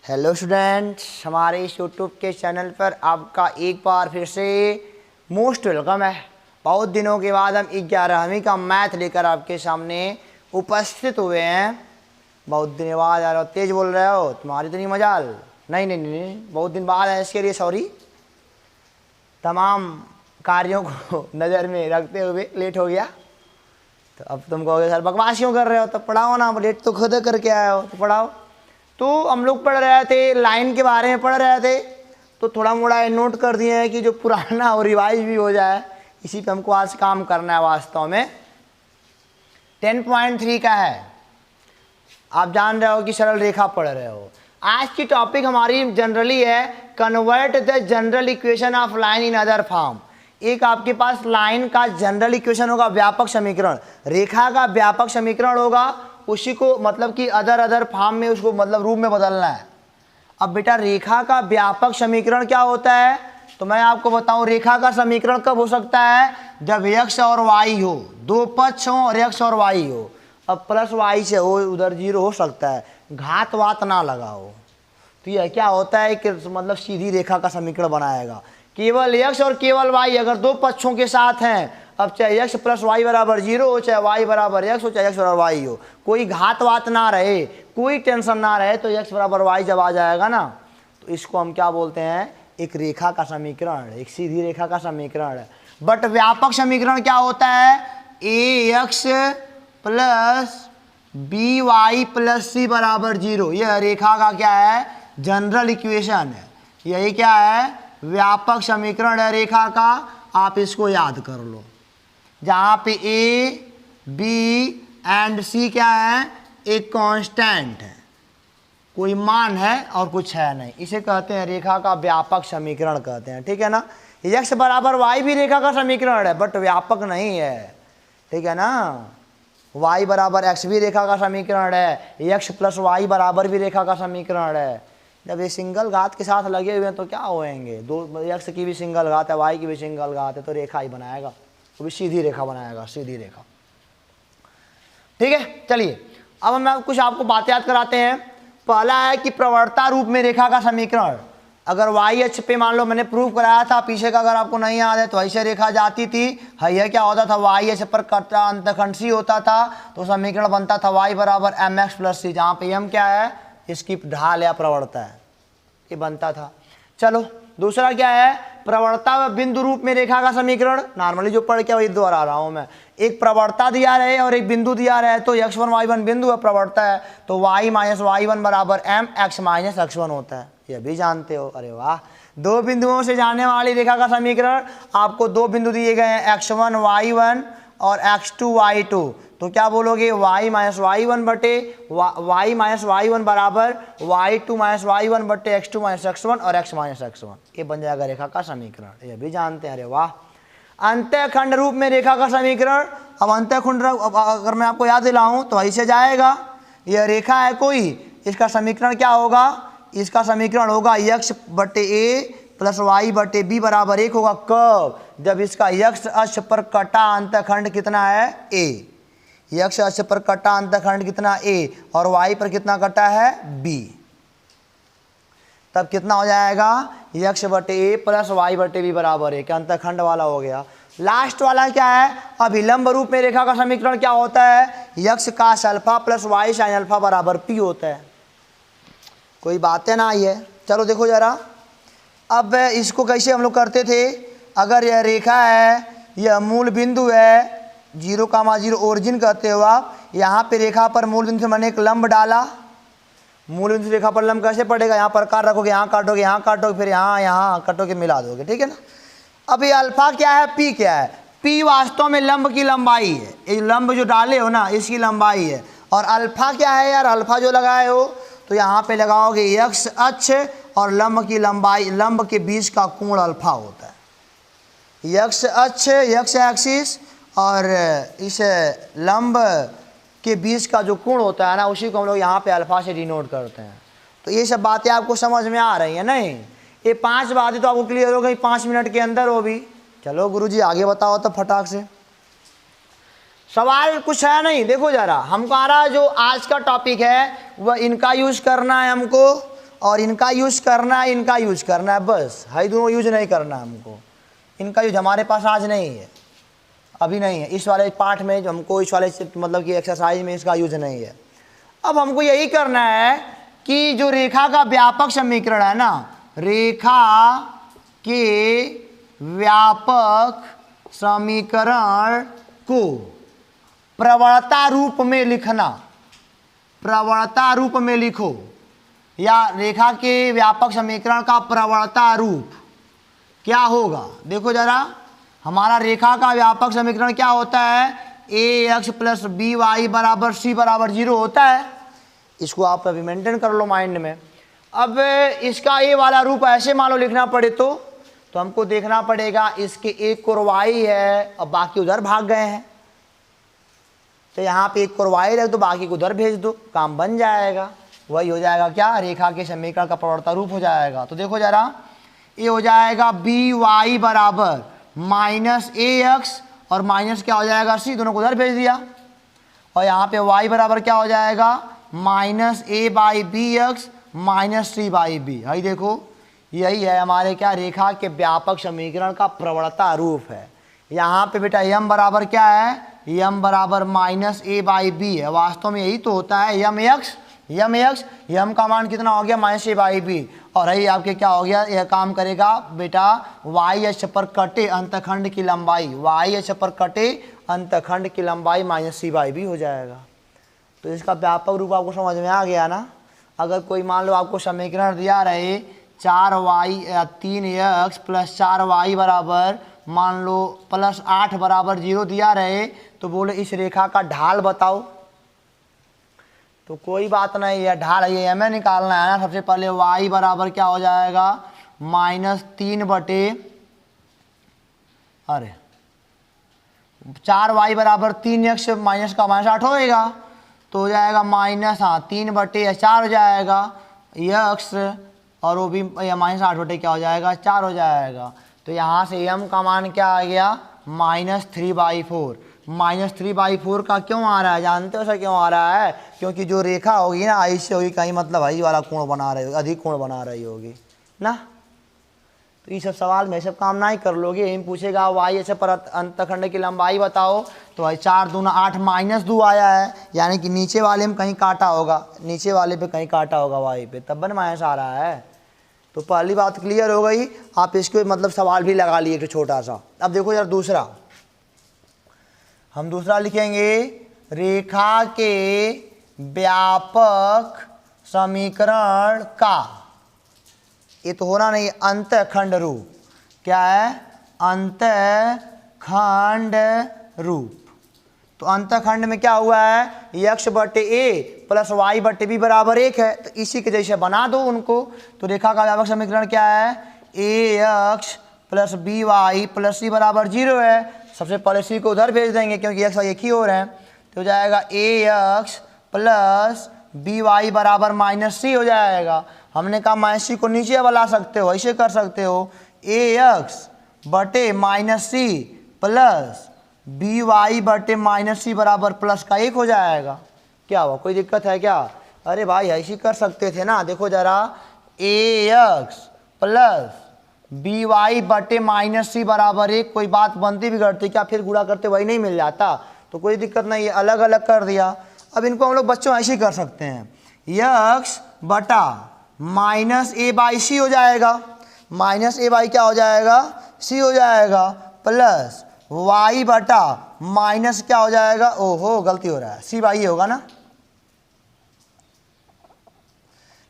Hello students, हमारे इस YouTube के चैनल पर आपका एक बार फिर से मोस्ट वेलकम है। बहुत दिनों के बाद हम 11वीं का मैथ लेकर आपके सामने उपस्थित हुए हैं। बहुत दिन बाद आ रहे हो, तेज बोल रहे हो, तुम्हारी तो नहीं मजाल। नहीं नहीं नहीं नहीं, बहुत दिन बाद है, इसके लिए सॉरी। तमाम कार्यों को नज़र में रखते हुए लेट हो गया। तो अब तुम कहोगे सर बकवास क्यों कर रहे हो, तो पढ़ाओ ना, लेट तो खुद करके आए हो तो पढ़ाओ। तो हम लोग पढ़ रहे थे, लाइन के बारे में पढ़ रहे थे, तो थोड़ा मोड़ा नोट कर दिए हैं कि जो पुराना हो रिवाइज भी हो जाए। इसी पे हमको आज काम करना है। वास्तव में 10.3 का है, आप जान रहे हो कि सरल रेखा पढ़ रहे हो। आज की टॉपिक हमारी जनरली है convert the general equation of line in other form. एक आपके पास लाइन का जनरल इक्वेशन होगा, व्यापक समीकरण, रेखा का व्यापक समीकरण होगा, उसी को मतलब कि अदर फॉर्म में उसको मतलब रूप में बदलना है। अब बेटा रेखा का व्यापक समीकरण क्या होता है, तो मैं आपको बताऊं रेखा का समीकरण कब हो सकता है, जब x और y हो, दो पक्ष हो और x और y हो। अब प्लस y से हो, उधर 0 हो सकता है, घात वात ना लगा हो, तो यह क्या होता है कि मतलब सीधी रेखा का समीकरण बनाएगा। केवल x और केवल y अगर दो पक्षों के साथ हैं, अब चाहे x प्लस वाई बराबर 0 हो, चाहे y बराबर x हो, चाहे x बराबर y हो, कोई घात वात ना रहे, कोई टेंशन ना रहे, तो x बराबर y जब आ जाएगा ना, तो इसको हम क्या बोलते हैं, एक रेखा का समीकरण, एक सीधी रेखा का समीकरण है। बट व्यापक समीकरण क्या होता है, ax plus by plus c बराबर 0, यह रेखा का क्या है, जनरल इक्वेशन है। यही क्या है, व्यापक समीकरण है रेखा का। आप इसको याद कर लो, जहाँ पे a b एंड c क्या है, एक कांस्टेंट है, कोई मान है और कुछ है नहीं, इसे कहते हैं रेखा का व्यापक समीकरण कहते हैं। ठीक है ना। x बराबर y भी रेखा का समीकरण है, बट व्यापक नहीं है। ठीक है ना। y बराबर x भी रेखा का समीकरण है, x प्लस वाई बराबर भी रेखा का समीकरण है। जब ये सिंगल घात के साथ लगे हुए हैं तो क्या होएंगे, दो x की भी सिंगल घात है, y की भी सिंगल घात है, तो रेखा ही बनाएगा, तो भी सीधी रेखा बनाएगा, सीधी रेखा। ठीक है, चलिए अब हम कुछ आपको बातें याद कराते हैं। पहला है कि प्रवणता रूप में रेखा का समीकरण। अगर y अक्ष पे मान लो मैंने प्रूव कराया था पीछे का, अगर आपको नहीं याद है तो ऐसे रेखा जाती थी, यह क्या होता था, y अक्ष पर अंतखंड c होता था, तो समीकरण बनता था y बराबर mx प्लस c, जहाँ पे m क्या है, इसकी ढाल या प्रवणता है, ये बनता था। चलो दूसरा क्या है, प्रवणता व बिंदु रूप में रेखा का समीकरण। नॉर्मली जो पढ़ के वही दोहरा रहा हूं मैं। एक प्रवणता दिया रहे और एक बिंदु दिया रहे, तो x1 y1 बिंदु है, प्रवणता है, तो y माइनस y1 बराबर m x माइनस x1 होता है, यह भी जानते हो। अरे वाह, दो बिंदुओं से जाने वाली रेखा का समीकरण। आपको दो बिंदु दिए गए हैं, x1 y1 और x2 y2, तो क्या बोलोगे, y माइनस y1 बटे y माइनस y1 बराबर y2 माइनस y1 बटे x2 माइनस x1 और x माइनस x1, ये बन जाएगा रेखा का समीकरण, ये भी जानते हैं। अरे वाह। अंतःखंड रूप में रेखा का समीकरण। अब अंतःखंड अगर मैं आपको याद दिलाऊं तो ऐसे जाएगा, यह रेखा है कोई, इसका समीकरण क्या होगा, इसका समीकरण होगा x बटे a प्लस वाई बटे बी बराबर 1 होगा। कब, जब इसका x अक्ष पर कटा अंतःखंड कितना है, a, x अक्ष पर कटा अंतःखंड कितना a और y पर कितना कटा है, b, तब कितना हो जाएगा, x बटे a प्लस वाई बटे बी बराबर 1, अंतःखंड वाला हो गया। लास्ट वाला क्या है, अभिलंब रूप में रेखा का समीकरण क्या होता है, x cos alpha plus Y sin alpha बराबर p होता है। कोई बातें ना आई है। चलो देखो जरा, अब इसको कैसे हम लोग करते थे, अगर यह रेखा है, यह मूल बिंदु है, 0,0 ओरिजिन कहते हो आप, यहाँ पे रेखा पर मूल बिंदु से मैंने एक लंब डाला, मूल बिंदु रेखा पर लंब कैसे पड़ेगा, यहाँ पर काट रखोगे, यहाँ काटोगे, यहाँ काटोगे, फिर यहाँ काटोगे, मिला दोगे। ठीक है ना। अब ये अल्फा क्या है, पी क्या है, पी वास्तव में लंब की लंबाई है, ये लंब जो डाले हो ना इसकी लंबाई है। और अल्फा क्या है यार, अल्फा जो लगाए हो तो यहाँ पे लगाओगे x अक्ष और लंब की लंबाई, लंब के बीच का कोण अल्फा होता है। x अक्ष, x एक्सिस और इस लंब के बीच का जो कोण होता है ना, उसी को हम लोग यहाँ पे अल्फा से डिनोट करते हैं। तो ये सब बातें आपको समझ में आ रही हैं नहीं, ये 5 बातें तो आपको क्लियर हो गई 5 मिनट के अंदर हो भी। चलो गुरुजी आगे बताओ तो फटाक से, सवाल कुछ है नहीं। देखो जरा, हमको आ रहा जो आज का टॉपिक है वह इनका यूज करना है हमको, और इनका यूज करना है, इनका यूज करना है, बस हाई दोनों यूज नहीं करना है हमको। इनका यूज हमारे पास आज नहीं है, अभी नहीं है, इस वाले पार्ट में जो हमको इस वाले मतलब कि एक्सरसाइज में इसका यूज नहीं है। अब हमको यही करना है कि जो रेखा का व्यापक समीकरण है ना, रेखा के व्यापक समीकरण को प्रवणता रूप में लिखना, प्रवणता रूप में लिखो, या रेखा के व्यापक समीकरण का प्रवणता रूप क्या होगा। देखो जरा, हमारा रेखा का व्यापक समीकरण क्या होता है, ax प्लस बी वाई बराबर सी बराबर 0 होता है। इसको आप अभी मेंटेन कर लो माइंड में। अब इसका ये वाला रूप ऐसे मान लो लिखना पड़े तो हमको देखना पड़ेगा इसके एक कोण y है और बाकी उधर भाग गए हैं, तो यहाँ पे एक कोण y रख दो, बाकी को उधर भेज दो, काम बन जाएगा। वही हो जाएगा क्या, रेखा के समीकरण का प्रवणता रूप हो जाएगा। तो देखो जरा, ये हो जाएगा बी वाई बराबर माइनस ए एक्स और माइनस क्या हो जाएगा सी, दोनों को उधर भेज दिया। और यहाँ पे y बराबर क्या हो जाएगा, minus A by B X minus C by B. भाई देखो, यही है हमारे क्या, रेखा के व्यापक समीकरण का प्रवणता रूप है। यहाँ पे बेटा यम बराबर क्या है, यम बराबर माइनस ए बाई बी है। वास्तव में यही तो होता है यम एक्स, यम एक्स, यम का मान कितना हो गया, माइनस ए बाई बी। और यही आपके क्या हो गया, यह काम करेगा बेटा वाई अक्ष पर कटे अंतखंड की लंबाई, वाई अक्ष पर कटे अंतखंड की लंबाई माइनस सी बाई बी हो जाएगा। तो इसका व्यापक रूप आपको समझ में आ गया ना। अगर कोई मान लो आपको समीकरण दिया रहे 3x प्लस 4y बराबर मान लो प्लस 8 बराबर 0 दिया रहे, तो बोले इस रेखा का ढाल बताओ, तो कोई बात नहीं है, ढाल ये हमें निकालना है ना। सबसे पहले y बराबर क्या हो जाएगा, -3 बटे 4y बराबर 3x माइनस का -8 होएगा, तो हो जाएगा -3 बटे 4 हो जाएगा x, और वो भी -8 बटे क्या हो जाएगा 4 हो जाएगा। तो यहाँ से m का मान क्या आ गया, -3/4। -3/4 का क्यों आ रहा है, जानते हो सर क्यों आ रहा है, क्योंकि जो रेखा होगी ना ऐसे होगी, कहीं मतलब भाई वाला कोण बना रही होगी, अधिक कोण बना रही होगी ना। तो ये सब सवाल में सब काम नहीं कर लोगे, यही पूछेगा वाई ऐसे पर अंतखंड की लंबाई बताओ, तो भाई 4 दूना 8 -2 आया है, यानी कि नीचे वाले में कहीं काटा होगा, नीचे वाले पे कहीं काटा होगा वाई पे, तब बन माइनस आ रहा है। तो पहली बात क्लियर हो गई, आप इसको मतलब सवाल भी लगा लिए एक छोटा सा। अब देखो यार दूसरा, हम दूसरा लिखेंगे रेखा के व्यापक समीकरण का, ये तो होना नहीं, अंतखंड रूप, क्या है, अंतखंड रूप। तो अंतखंड में क्या हुआ है, x बटे ए प्लस वाई बटे बी बराबर 1 है, तो इसी के जैसे बना दो उनको। तो रेखा का व्यापक समीकरण क्या है, ax plus B Y plus C बराबर 0 है। सबसे पहले सी को उधर भेज देंगे क्योंकि x एक ही हो रहे हैं, तो हो जाएगा ax प्लस बी वाई बराबर -c हो जाएगा। हमने कहा -c को नीचे वाला सकते हो, ऐसे कर सकते हो, ax बटे -c प्लस बी वाई बटे -c बराबर प्लस का 1 हो जाएगा। क्या हुआ, कोई दिक्कत है क्या, अरे भाई ऐसे कर सकते थे ना। देखो जरा, ax प्लस बी वाई बटे -c बराबर 1, कोई बात बनती बिगड़ती क्या, फिर गुणा करते वही नहीं मिल जाता, तो कोई दिक्कत नहीं है, अलग अलग कर दिया। अब इनको हम लोग बच्चों ऐसे ही कर सकते हैं, x बटा -a/c हो जाएगा, -a/ क्या हो जाएगा, c हो जाएगा, प्लस y बटा माइनस क्या हो जाएगा, ओहो गलती हो रहा है, c/a होगा ना,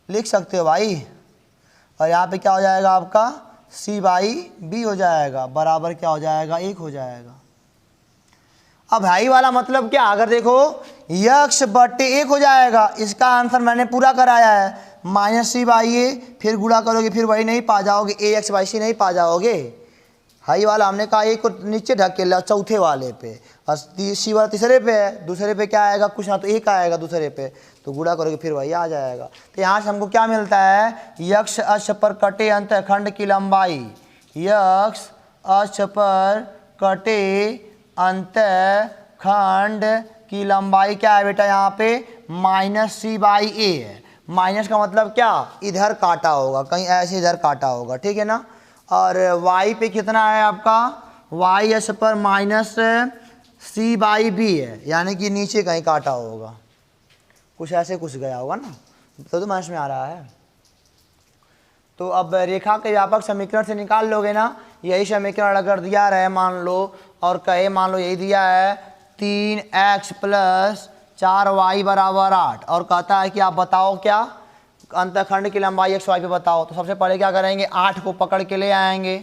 लिख सकते हो भाई। और यहाँ पे क्या हो जाएगा आपका, c/b हो जाएगा, बराबर क्या हो जाएगा, 1 हो जाएगा। अब हाई वाला मतलब क्या, अगर देखो x बटे 1 हो जाएगा, इसका आंसर मैंने पूरा कराया है, -c/a, फिर गुणा करोगे फिर वही नहीं पा जाओगे, ax/c नहीं पा जाओगे। हाई वाला हमने कहा एक को नीचे ढकेला चौथे वाले पे, और सी वाला तीसरे पे है, दूसरे पे क्या आएगा, कुछ ना तो 1 आएगा दूसरे पे, तो गुणा करोगे फिर वही आ जाएगा। तो यहाँ से हमको क्या मिलता है, x अक्ष पर कटे अंतखंड की लंबाई, x अक्ष पर कटे अंतखंड की लंबाई क्या है बेटा, यहाँ पे -c/a है, माइनस का मतलब क्या, इधर काटा होगा, कहीं ऐसे इधर काटा होगा, ठीक है ना। और y पे कितना है आपका, y एस पर माइनस सी बाई बी है, यानी कि नीचे कहीं काटा होगा, कुछ ऐसे कुछ गया होगा ना, तो माइनस में आ रहा है। तो अब रेखा के व्यापक समीकरण से निकाल लोगे ना, यही समीकरण अगर दिया रहे मान लो, और कहे मान लो यही दिया है 3x प्लस 4y बराबर 8, और कहता है कि आप बताओ क्या अंतखंड की लंबाई x y पे बताओ। तो सबसे पहले क्या करेंगे, 8 को पकड़ के ले आएंगे,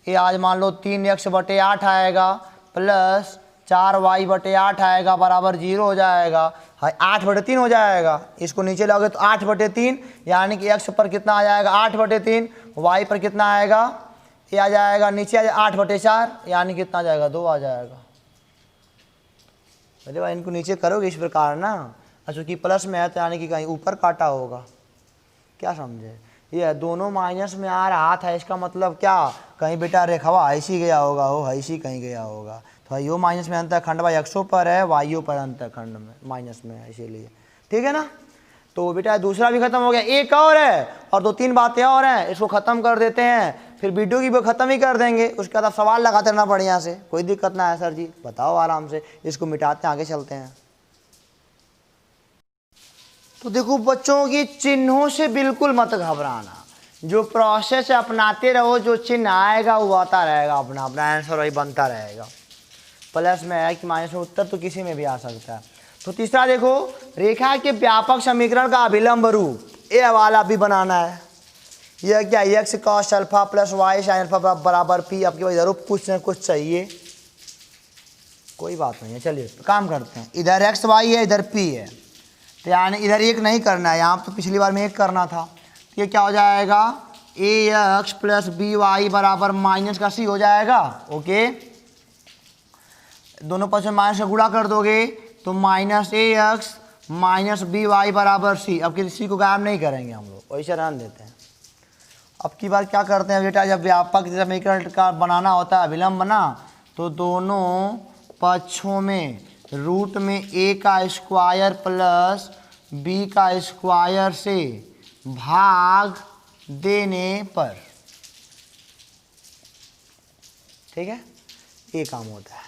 ये आज मान लो 3x/8 आएगा प्लस 4y बटे 8 आएगा बराबर 0 हो जाएगा, 8/3 हो जाएगा। इसको नीचे लाओगे तो 8/3, यानी कि x पर कितना आ जाएगा 8/3, y पर कितना आएगा, ये आ जाएगा नीचे आ जाएगा 8/4, यानी कितना आ जाएगा 2 आ जाएगा। अरे भाई इनको नीचे करोगे इस प्रकार ना, चूँकि प्लस में है तो यानी कि कहीं ऊपर काटा होगा, क्या समझे। ये दोनों माइनस में आ रहा था, इसका मतलब क्या, कहीं बेटा रेखावा ऐसी गया होगा, हो ऐसी कहीं गया होगा, तो यो माइनस में अंतखंड भाई एक्सो पर है, वाईओ पर अंतखंड में माइनस में है, इसीलिए ठीक है ना। तो बेटा दूसरा भी खत्म हो गया, एक और है और 2-3 बातें और हैं, इसको ख़त्म कर देते हैं, फिर वीडियो की भी ख़त्म ही कर देंगे। उसके बाद आप सवाल लगाते रहना बढ़िया से, कोई दिक्कत ना है सर जी, बताओ आराम से, इसको मिटाते हैं आगे चलते हैं। तो देखो बच्चों की चिन्हों से बिल्कुल मत घबराना, जो प्रोसेस अपनाते रहो, जो चिन्ह आएगा वो आता रहेगा, अपना अपना आंसर वही बनता रहेगा। प्लस में है कि माइनस में, उत्तर तो किसी में भी आ सकता है। तो तीसरा देखो, रेखा के व्यापक समीकरण का अभिलंब रूप, ये वाला भी बनाना है। यह क्या, X cos alpha plus Y sine alpha बराबर पी। आपके पास जरूर कुछ न कुछ चाहिए, कोई बात नहीं है। चलिए काम करते हैं, इधर एक्स वाई है, इधर पी है, तो यानी इधर एक नहीं करना है, यहाँ तो पिछली बार में एक करना था। तो ये क्या हो जाएगा, ए एक्स प्लस बी वाई बराबर माइनस का सी हो जाएगा। ओके, दोनों पक्ष में माइनस का गुणा कर दोगे तो माइनस ए एक्स माइनस बी वाई बराबर सी। अब किसी को गायब नहीं करेंगे हम लोग, वैसे रहने देते हैं। अब की बार क्या करते हैं बेटा, जब व्यापक समीकरण का बनाना होता है अभिलंब बना, तो दोनों पक्षों में रूट में ए का स्क्वायर प्लस बी का स्क्वायर से भाग देने पर, ठीक है, ये काम होता है।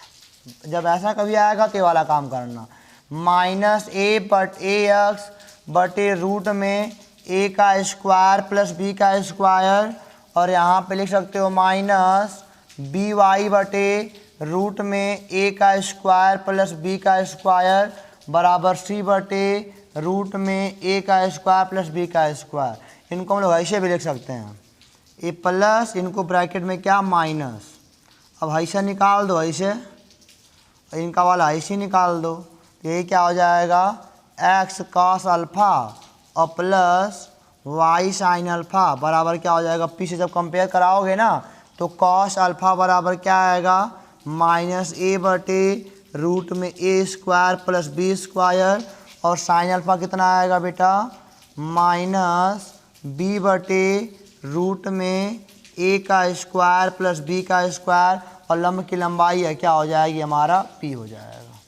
जब ऐसा कभी आएगा तो ये वाला काम करना, minus A but A x बटे रूट में ए का स्क्वायर प्लस बी का स्क्वायर, और यहाँ पे लिख सकते हो माइनस बी वाई बटे रूट में ए का स्क्वायर प्लस बी का स्क्वायर बराबर सी बटे रूट में ए का स्क्वायर प्लस बी का स्क्वायर। इनको हम लोग ऐसे भी लिख सकते हैं, ए प्लस इनको ब्रैकेट में क्या माइनस, अब ऐसे निकाल दो, ऐसे इनका वाला ऐसे निकाल दो, ये क्या हो जाएगा एक्स कॉस अल्फ़ा और प्लस वाई साइन अल्फ़ा बराबर क्या हो जाएगा, पी से जब कंपेयर कराओगे ना तो कॉस अल्फ़ा बराबर क्या आएगा माइनस ए बटे रूट में ए स्क्वायर प्लस बी स्क्वायर, और साइन अल्फ़ा कितना आएगा बेटा माइनस बी बटे रूट में ए का स्क्वायर प्लस बी का स्क्वायर, और लंब की लंबाई है क्या हो जाएगी हमारा पी हो जाएगा।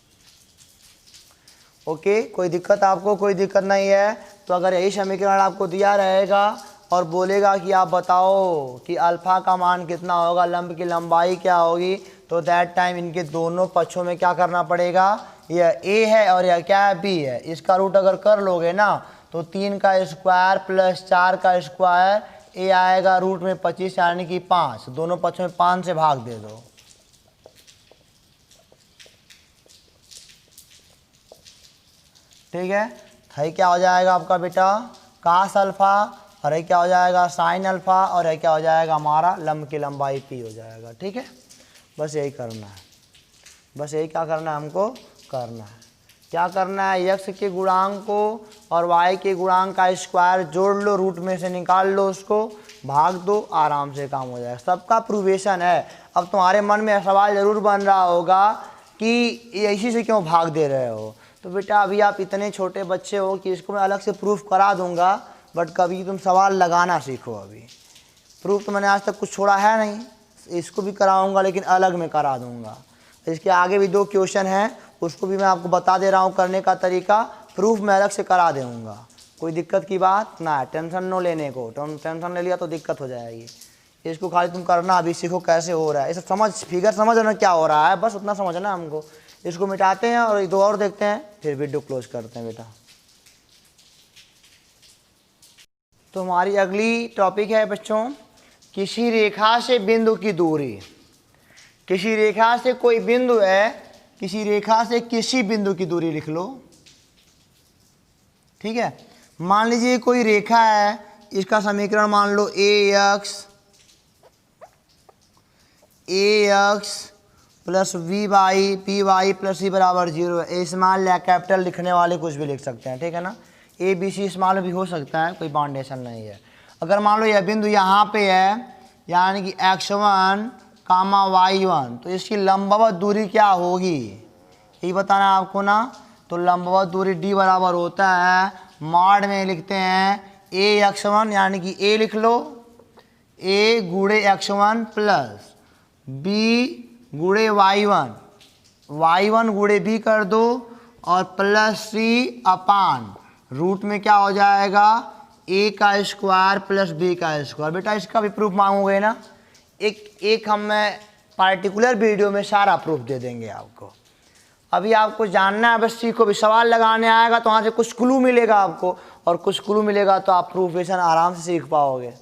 ओके, कोई दिक्कत आपको, कोई दिक्कत नहीं है। तो अगर यही समीकरण आपको दिया रहेगा और बोलेगा कि आप बताओ कि अल्फ़ा का मान कितना होगा, लंब की लंबाई क्या होगी, तो दैट टाइम इनके दोनों पक्षों में क्या करना पड़ेगा, यह ए है और यह क्या है बी है, इसका रूट अगर कर लोगे ना तो 3 का स्क्वायर प्लस 4 का स्क्वायर, ए आएगा रूट में 25 यानी कि 5, दोनों पक्षों में 5 से भाग दे दो। ठीक है, है क्या हो जाएगा आपका बेटा कास अल्फ़ा, और है क्या हो जाएगा साइन अल्फ़ा, और है क्या हो जाएगा हमारा लंब की लंबाई पी हो जाएगा। ठीक है, बस यही करना है, बस यही क्या करना है हमको करना है, क्या करना है यक्स के गुणांक को और वाई के गुणांक का स्क्वायर जोड़ लो, रूट में से निकाल लो, उसको भाग दो, आराम से काम हो जाएगा। सबका प्रूवेशन है। अब तुम्हारे मन में सवाल ज़रूर बन रहा होगा कि इसी से क्यों भाग दे रहे हो, तो बेटा अभी आप इतने छोटे बच्चे हो कि इसको मैं अलग से प्रूफ करा दूंगा, बट कभी तुम सवाल लगाना सीखो। अभी प्रूफ तो मैंने आज तक कुछ छोड़ा है नहीं, इसको भी कराऊंगा लेकिन अलग में करा दूंगा। इसके आगे भी 2 क्वेश्चन हैं, उसको भी मैं आपको बता दे रहा हूँ करने का तरीका, प्रूफ मैं अलग से करा दूंगा, कोई दिक्कत की बात ना है, टेंशन नो लेने को, टेंशन ले लिया तो दिक्कत हो जाएगी। इसको खाली तुम करना अभी सीखो कैसे हो रहा है, इसे समझ फिगर समझ ना क्या हो रहा है, बस उतना समझना हमको। इसको मिटाते हैं और 2 और देखते हैं, फिर वीडियो क्लोज करते हैं बेटा। तो हमारी अगली टॉपिक है बच्चों, किसी रेखा से बिंदु की दूरी। किसी रेखा से कोई बिंदु है, किसी रेखा से किसी बिंदु की दूरी लिख लो, ठीक है। मान लीजिए कोई रेखा है, इसका समीकरण मान लो ax plus vy py plus c बराबर 0 है। ए स्मॉल या कैपिटल लिखने वाले कुछ भी लिख सकते हैं, ठीक है ना। ए बी सी स्मॉल भी हो सकता है, कोई बाउंडेशन नहीं है। अगर मान लो यह बिंदु यहाँ पे है, यानी कि x1 कामा y1, तो इसकी लंबवत दूरी क्या होगी यही बताना है आपको ना। तो लंबवत दूरी d बराबर होता है, मॉड में लिखते हैं ax1, यानी कि a लिख लो, a गुणे x1 प्लस b गुणे y1 गुणे b कर दो, और प्लस c अपान रूट में क्या हो जाएगा a का स्क्वायर प्लस b का स्क्वायर। बेटा इसका भी प्रूफ मांगोगे ना, एक हम पार्टिकुलर वीडियो में सारा प्रूफ दे देंगे आपको। अभी आपको जानना है, बस सीखो भी, सवाल लगाने आएगा तो वहाँ से कुछ क्लू मिलेगा आपको, और कुछ क्लू मिलेगा तो आप प्रूफेशन आराम से सीख पाओगे।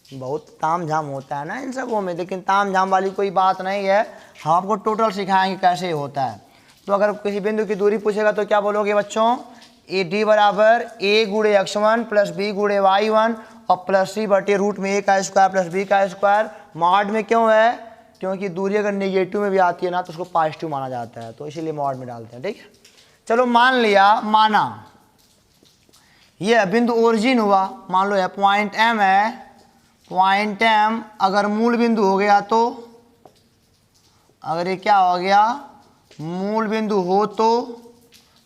बहुत ताम झाम होता है ना इन सबों में, लेकिन ताम झाम वाली कोई बात नहीं है, हम आपको टोटल सिखाएंगे कैसे होता है। तो अगर किसी बिंदु की दूरी पूछेगा तो क्या बोलोगे बच्चों, ए डी बराबर a गुणे x1 प्लस b गुणे y1 और प्लस c बटे रूट में a का स्क्वायर प्लस b का स्क्वायर। मॉड में क्यों है, क्योंकि दूरी अगर नेगेटिव में भी आती है ना तो उसको पॉजिटिव माना जाता है, तो इसीलिए मॉड में डालते हैं, ठीक है। चलो मान लिया, माना यह बिंदु ओरिजिन हुआ, मान लो यह पॉइंट m है, पॉइंट m अगर मूल बिंदु हो गया तो, अगर ये क्या हो गया मूल बिंदु हो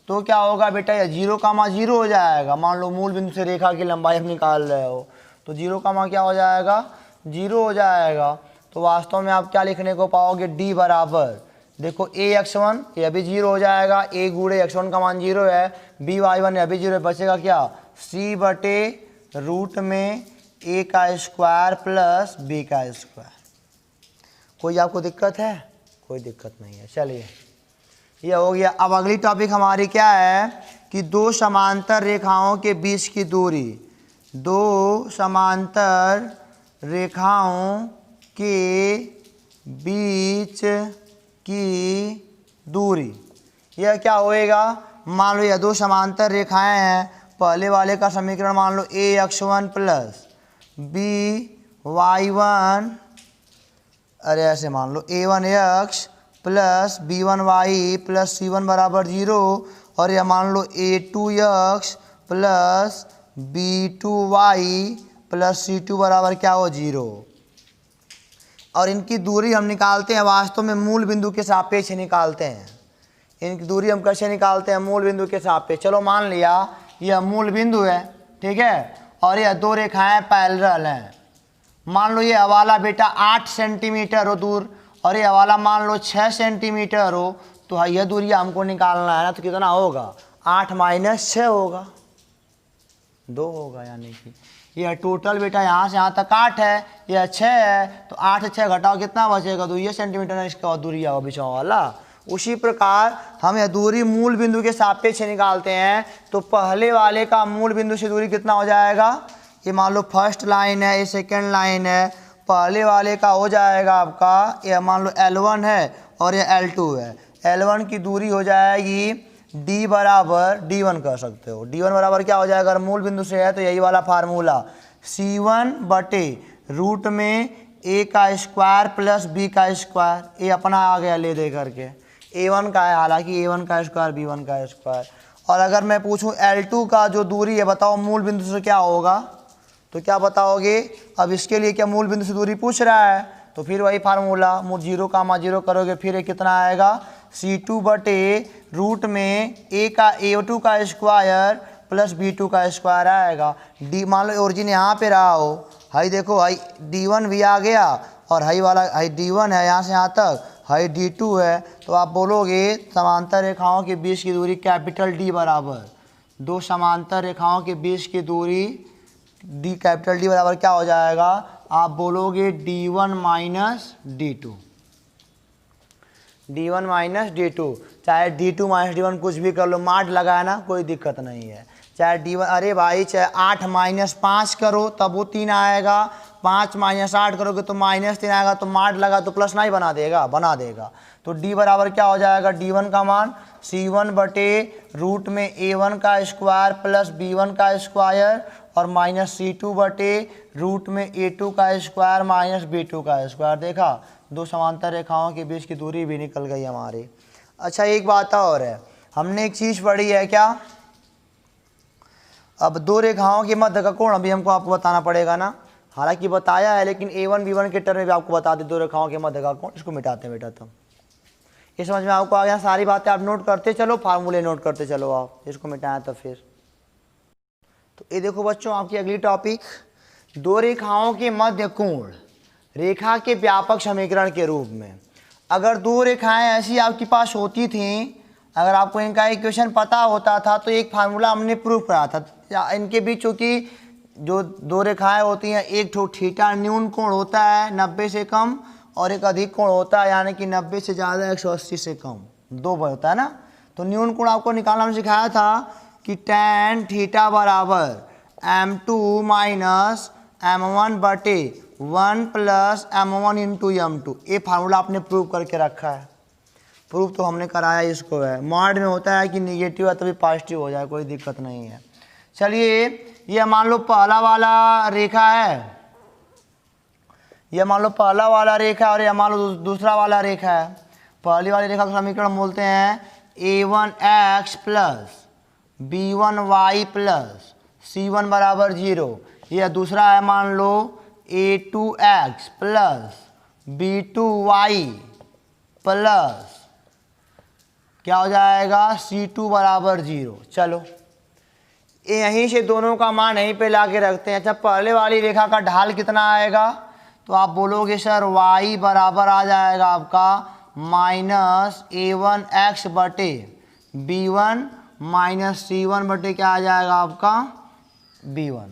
तो क्या होगा बेटा, ये 0,0 हो जाएगा। मान लो मूल बिंदु से रेखा की लंबाई हम निकाल रहे हो तो 0, क्या हो जाएगा 0 हो जाएगा। तो वास्तव में आप क्या लिखने को पाओगे, d बराबर देखो ax1 यह भी 0 हो जाएगा, a गुणे x1 का मान 0 है, by1 यह भी 0 है, बचेगा क्या c बटे रूट में a का स्क्वायर प्लस b का स्क्वायर। कोई आपको दिक्कत है, कोई दिक्कत नहीं है। चलिए ये हो गया। अब अगली टॉपिक हमारी क्या है कि दो समांतर रेखाओं के बीच की दूरी, दो समांतर रेखाओं के बीच की दूरी। यह क्या होएगा, मान लो यह दो समांतर रेखाएं हैं, पहले वाले का समीकरण मान लो ax1 प्लस by1, अरे ऐसे मान लो a1x plus b1y plus c1 बराबर 0, और यह मान लो a2x plus b2y plus c2 बराबर क्या हो 0। और इनकी दूरी हम निकालते हैं वास्तव में मूल बिंदु के सापेक्ष निकालते हैं। इनकी दूरी हम कैसे निकालते हैं, मूल बिंदु के सापेक्ष। चलो मान लिया यह मूल बिंदु है, ठीक है, और यह दो रेखाएं पैरेलल हैं। मान लो ये वाला बेटा 8 सेंटीमीटर हो दूर और ये वाला मान लो 6 सेंटीमीटर हो, तो यह दूरी हमको निकालना है ना, तो कितना होगा 8 माइनस 6 होगा 2 होगा, यानी कि यह टोटल बेटा यहाँ से यहाँ तक 8 है, यह 6 है, तो 8 से 6 घटाओ कितना बचेगा, तो ये सेंटीमीटर है, इसका दूरी होगा बीचों वाला। उसी प्रकार हम यह दूरी मूल बिंदु के सापेक्ष निकालते हैं, तो पहले वाले का मूल बिंदु से दूरी कितना हो जाएगा, ये मान लो फर्स्ट लाइन है, ये सेकेंड लाइन है, पहले वाले का हो जाएगा आपका, यह मान लो L1 है और यह L2 है, L1 की दूरी हो जाएगी D बराबर D1 कर सकते हो। D1 बराबर क्या हो जाएगा, अगर मूल बिंदु से है तो यही वाला फार्मूला C1 बटे रूट में A का स्क्वायर प्लस B का स्क्वायर, ये अपना आ गया ले दे करके, A1 का है, हालांकि A1 का स्क्वायर B1 का स्क्वायर। और अगर मैं पूछूं L2 का जो दूरी है बताओ मूल बिंदु से क्या होगा, तो क्या बताओगे, अब इसके लिए क्या मूल बिंदु से दूरी पूछ रहा है, तो फिर वही फार्मूला 0,0 करोगे, फिर ये कितना आएगा C2 बटे रूट में A2 का स्क्वायर प्लस B2 का स्क्वायर आएगा। डी मान लो ओरिजिन यहाँ पे रहा हो, हाई देखो हाई D1 भी आ गया और हाई वाला हाई D1 है, यहाँ से यहाँ तक हाई D2 है, तो आप बोलोगे समांतर रेखाओं के बीच की दूरी कैपिटल D बराबर, दो समांतर रेखाओं के बीच की दूरी डी कैपिटल डी बराबर क्या हो जाएगा, आप बोलोगे D1 minus D2, D1 minus D2, चाहे D2 माइनस D1 कुछ भी कर लो, मार्ट लगाया ना कोई दिक्कत नहीं है। चाहे D1, अरे भाई चाहे 8 माइनस 5 करो तब वो 3 आएगा, 5 माइनस 8 करोगे तो माइनस 3 आएगा, तो मार्ट लगा तो प्लस नहीं बना देगा, बना देगा। तो D बराबर क्या हो जाएगा, D1 का मान C1 बटे रूट में A1 का स्क्वायर प्लस B1 का स्क्वायर और माइनस C2 बटे रूट में A2 का स्क्वायर माइनस B2 का स्क्वायर। देखा, दो समांतर रेखाओं के बीच की दूरी भी निकल गई हमारी। अच्छा एक बात और है, हमने एक चीज़ पढ़ी है क्या, अब दो रेखाओं के मध्य का कोण अभी हमको आपको बताना पड़ेगा ना, हालांकि बताया है लेकिन A1 B1 के टर्म में भी आपको बता दे दो रेखाओं के मध्य का कोण। इसको मिटाते हैं बेटा, तो ये समझ में आपको आ गया, सारी बातें आप नोट करते चलो, फार्मूले नोट करते चलो आप, इसको मिटाएं तो फिर। तो ये देखो बच्चों आपकी अगली टॉपिक, दो रेखाओं के मध्य कोण रेखा के व्यापक समीकरण के रूप में। अगर दो रेखाएं ऐसी आपके पास होती थीं, अगर आपको इनका इक्वेशन पता होता था तो एक फार्मूला हमने प्रूव करा था। इनके बीच चूँकि जो दो रेखाएं होती हैं, एक ठो थीटा न्यून कोण होता है 90 से कम और एक अधिक कोण होता है यानी कि 90 से ज़्यादा 180 से कम, दो होता है ना। तो न्यून कोण आपको निकालना हमने सिखाया था कि tan थीटा बराबर M2 माइनस M1 बटे 1 प्लस M1 इंटू M2। ये फार्मूला आपने प्रूव करके रखा है, प्रूव तो हमने कराया इसको है। मॉड में होता है कि निगेटिव है तभी पॉजिटिव हो जाए, कोई दिक्कत नहीं है। चलिए ये मान लो पहला वाला रेखा है, ये मान लो पहला वाला रेखा और ये मान लो दूसरा वाला रेखा है। पहली वाली रेखा का समीकरण बोलते हैं A1x plus B1y plus C1 बराबर 0। यह दूसरा है मान लो A2x प्लस B2y प्लस क्या हो जाएगा C2 बराबर 0। चलो यहीं से दोनों का मान यहीं पे ला के रखते हैं। अच्छा पहले वाली रेखा का ढाल कितना आएगा, तो आप बोलोगे सर y बराबर आ जाएगा आपका माइनस A1x बटे B1 माइनस C1 बटे क्या आ जाएगा आपका B1।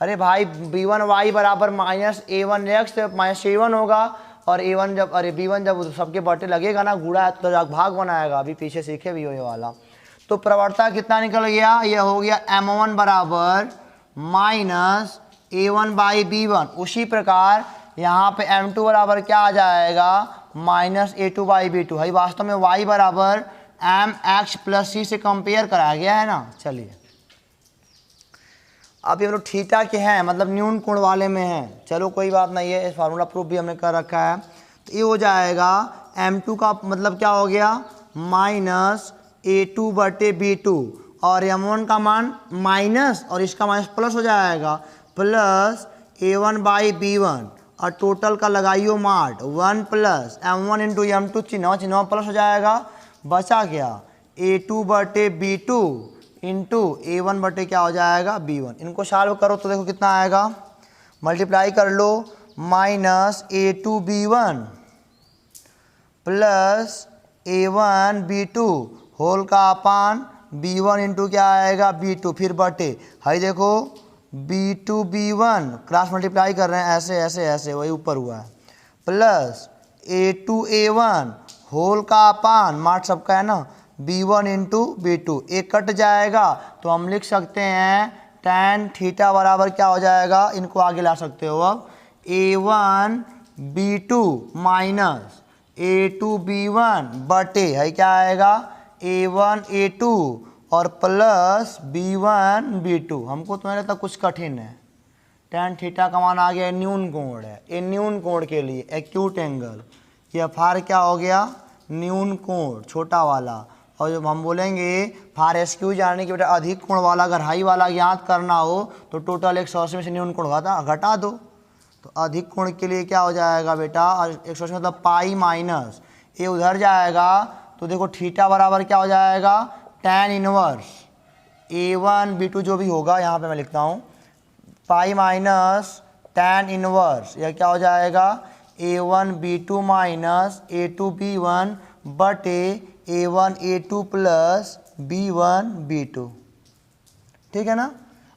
अरे भाई B1y बराबर माइनस A1x माइनस C1 होगा और A1 जब B1 जब सबके बटे लगेगा ना गुड़ा है तो भाग बनाएगा, अभी पीछे सीखे भी हो ये वाला। तो प्रवणता कितना निकल गया, ये हो गया M1 बराबर माइनस A1 बाई B1। उसी प्रकार यहाँ पे M2 बराबर क्या आ जाएगा माइनस A2 बाई B2 है। वास्तव में y बराबर mx प्लस c से कंपेयर कराया गया है ना। चलिए अब ये लोग थीटा के हैं मतलब न्यून कोण वाले में हैं, चलो कोई बात नहीं है, इस फार्मूला प्रूफ भी हमने कर रखा है। तो ये हो जाएगा M2 का मतलब क्या हो गया माइनस A2 बटे B2 और M1 का मान माइनस और इसका माइनस प्लस हो जाएगा प्लस A1 बाई B1 और टोटल का लगाइयो mart 1 plus M1 into M2 चिन्ह प्लस हो जाएगा, बचा क्या A2 बटे B2 इंटू A1 बटे क्या हो जाएगा B1। इनको सॉल्व करो तो देखो कितना आएगा, मल्टीप्लाई कर लो minus A2 B1 plus A1 B2 whole का अपान B1 इंटू क्या आएगा B2 फिर बटे हाई देखो B2 B1 क्रॉस मल्टीप्लाई कर रहे हैं ऐसे ऐसे ऐसे वही ऊपर हुआ है प्लस A2 A1 होल का अपान मार्ट सबका है ना B1 इंटू B2। एक कट जाएगा तो हम लिख सकते हैं tan थीटा बराबर क्या हो जाएगा, इनको आगे ला सकते हो अब A1 B2 minus A2 B1 बटे है क्या आएगा A1 A2 और प्लस B1 B2। हमको तो लगता कुछ कठिन है, tan थीटा का मान आ गया न्यून कोण है, ये न्यून कोण के लिए एक्यूट एंगल, यह फार क्या हो गया न्यून कोण छोटा वाला। और जब हम बोलेंगे फार एसक्यू जानने की बेटा अधिक कोण वाला अगर हाई वाला ज्ञात करना हो तो टोटल 180 में से न्यून कोण घटा दो, तो अधिक कोण के लिए क्या हो जाएगा बेटा 180 मतलब पाई माइनस ये उधर जाएगा तो देखो थीटा बराबर क्या हो जाएगा tan इनवर्स A1 B2 जो भी होगा यहाँ पे मैं लिखता हूँ पाई माइनस tan इनवर्स यह क्या हो जाएगा A1 B2 minus A2 B1 बटे A1 A2 plus B1 B2। ठीक है ना।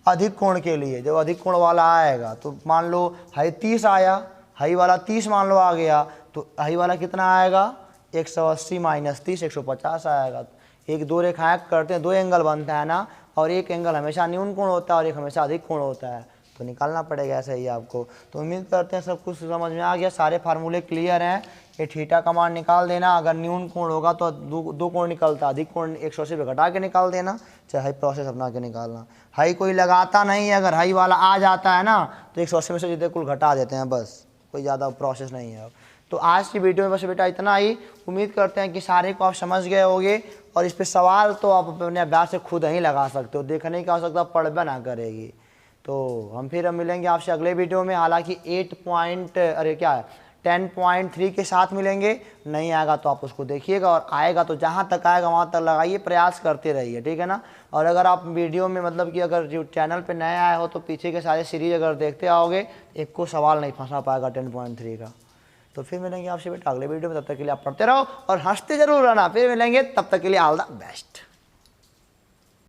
अधिक कोण के लिए जब अधिक कोण वाला आएगा तो मान लो हाई 30 आया, हाई वाला 30 मान लो आ गया, तो हाई वाला कितना आएगा 180 माइनस 30 150 आएगा। एक दो रेखाएं करते हैं, दो एंगल बनता है ना, और एक एंगल हमेशा न्यून कोण होता है और एक हमेशा अधिक कोण होता है, तो निकालना पड़ेगा ऐसा ही आपको। तो उम्मीद करते हैं सब कुछ समझ में आ गया, सारे फार्मूले क्लियर हैं। ये थीटा का मान निकाल देना, अगर न्यून कोण होगा तो दो कोण निकलता, अधिक कोण 180 पे घटा के निकाल देना, चाहे हाई प्रोसेस अपना के निकालना। हाई कोई लगाता नहीं है, अगर हाई वाला आ जाता है ना तो 180 में से सीधे कुल घटा देते हैं, बस कोई ज़्यादा प्रोसेस नहीं है। तो आज की वीडियो में बस बेटा इतना ही। उम्मीद करते हैं कि सारे को आप समझ गए होंगे, और इस पे सवाल तो आप अपने अभ्यास से खुद ही लगा सकते हो, देखने की आवश्यकता पढ़बे ना करेगी। तो हम फिर मिलेंगे आपसे अगले वीडियो में, हालांकि 10.3 के साथ मिलेंगे। नहीं आएगा तो आप उसको देखिएगा, और आएगा तो जहाँ तक आएगा वहाँ तक लगाइए, प्रयास करते रहिए, ठीक है ना। और अगर आप वीडियो में मतलब कि अगर जो चैनल पे नए आए हो तो पीछे के सारे सीरीज अगर देखते आओगे, एक को सवाल नहीं फंसा पाएगा 10.3 का। तो फिर मिलेंगे आपसे बेटा अगले वीडियो में, तब तक के लिए आप पढ़ते रहो और हंसते जरूर रहना। फिर मिलेंगे, तब तक के लिए ऑल द बेस्ट।